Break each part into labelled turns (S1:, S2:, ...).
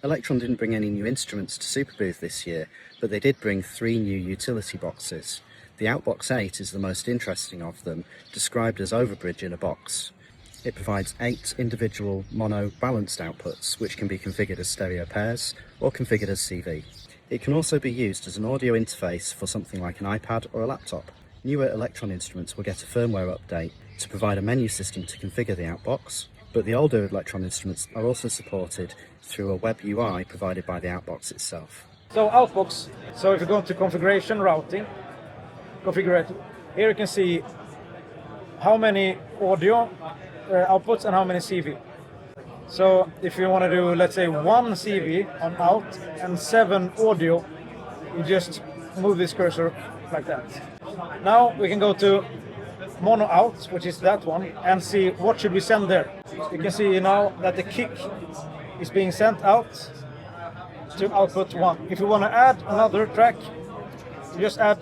S1: Elektron didn't bring any new instruments to Superbooth this year, but they did bring 3 new utility boxes. The Outbox 8 is the most interesting of them, described as Overbridge in a box. It provides 8 individual mono balanced outputs, which can be configured as stereo pairs or configured as CV. It can also be used as an audio interface for something like an iPad or a laptop. Newer Elektron instruments will get a firmware update to provide a menu system to configure the Outbox, but the older Elektron instruments are also supported through a web UI provided by the Outbox itself.
S2: So Outbox, so if you go to configuration, routing, configure, here you can see how many audio outputs and how many CV. So if you want to do, let's say, 1 CV on out and 7 audio, you just move this cursor like that. Now we can go to mono out, which is that one, and see what should we send there. You can see now that the kick is being sent out to output 1. If you want to add another track, you just add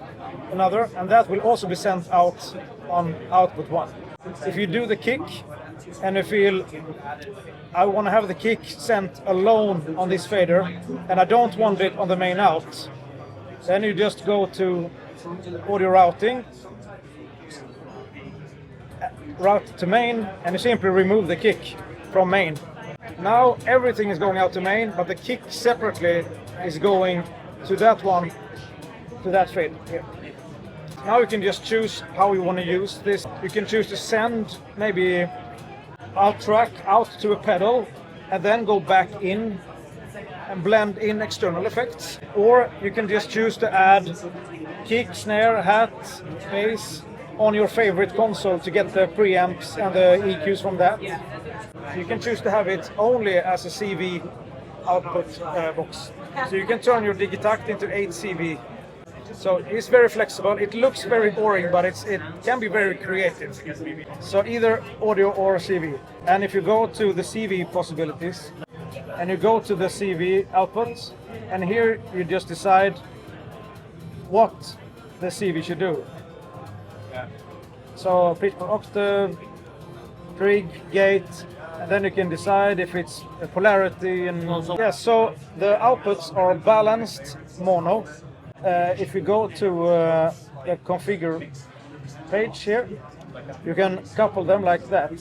S2: another, and that will also be sent out on output 1. If you do the kick and you feel I want to have the kick sent alone on this fader and I don't want it on the main out, then you just go to audio routing, route to main, and you simply remove the kick from main. Now everything is going out to main, but the kick separately is going to that one, to that fader here. Now you can just choose how you want to use this. You can choose to send maybe out track out to a pedal and then go back in and blend in external effects. Or you can just choose to add kick, snare, hat, bass on your favorite console to get the preamps and the EQs from that. You can choose to have it only as a CV output box. So you can turn your Digitact into 8 CV. So it's very flexible. It looks very boring, but it can be very creative. So either audio or CV. And if you go to the CV possibilities, and you go to the CV outputs, and here you just decide what the CV should do. So pitch per octave, trig, gate, and then you can decide if it's a polarity and yeah. So the outputs are balanced mono. If you go to the configure page here, you can couple them like that.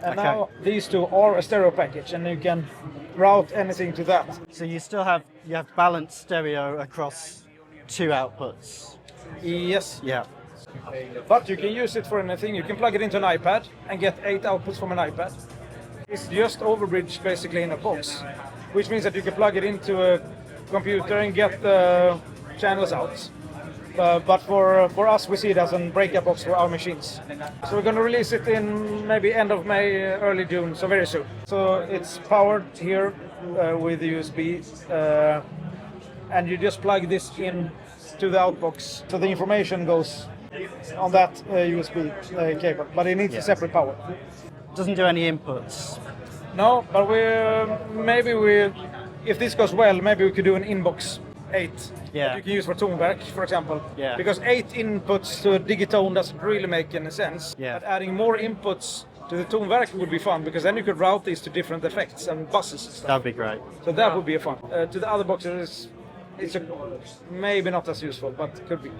S2: And now these two are a stereo package, and you can route anything to that.
S3: So you have balanced stereo across 2 outputs.
S2: Yes.
S3: Yeah.
S2: But you can use it for anything. You can plug it into an iPad and get 8 outputs from an iPad. It's just Overbridge basically in a box, which means that you can plug it into a computer and get the channels out. But for us, we see it as a breakout box for our machines. So we're going to release it in maybe end of May, early June, so very soon. So it's powered here with the USB, and you just plug this in to the Outbox. So the information goes on that USB cable, but it needs a separate power.
S3: Doesn't do any inputs.
S2: No, but if this goes well, maybe we could do an inbox 8 that you can use for Tonverk, for example.
S3: Yeah.
S2: Because 8 inputs to a Digitone doesn't really make any sense.
S3: Yeah.
S2: But adding more inputs to the Tonverk would be fun, because then you could route these to different effects and buses and stuff.
S3: That'd be great.
S2: So that would be a fun. To the other boxes, it's maybe not as useful, but could be.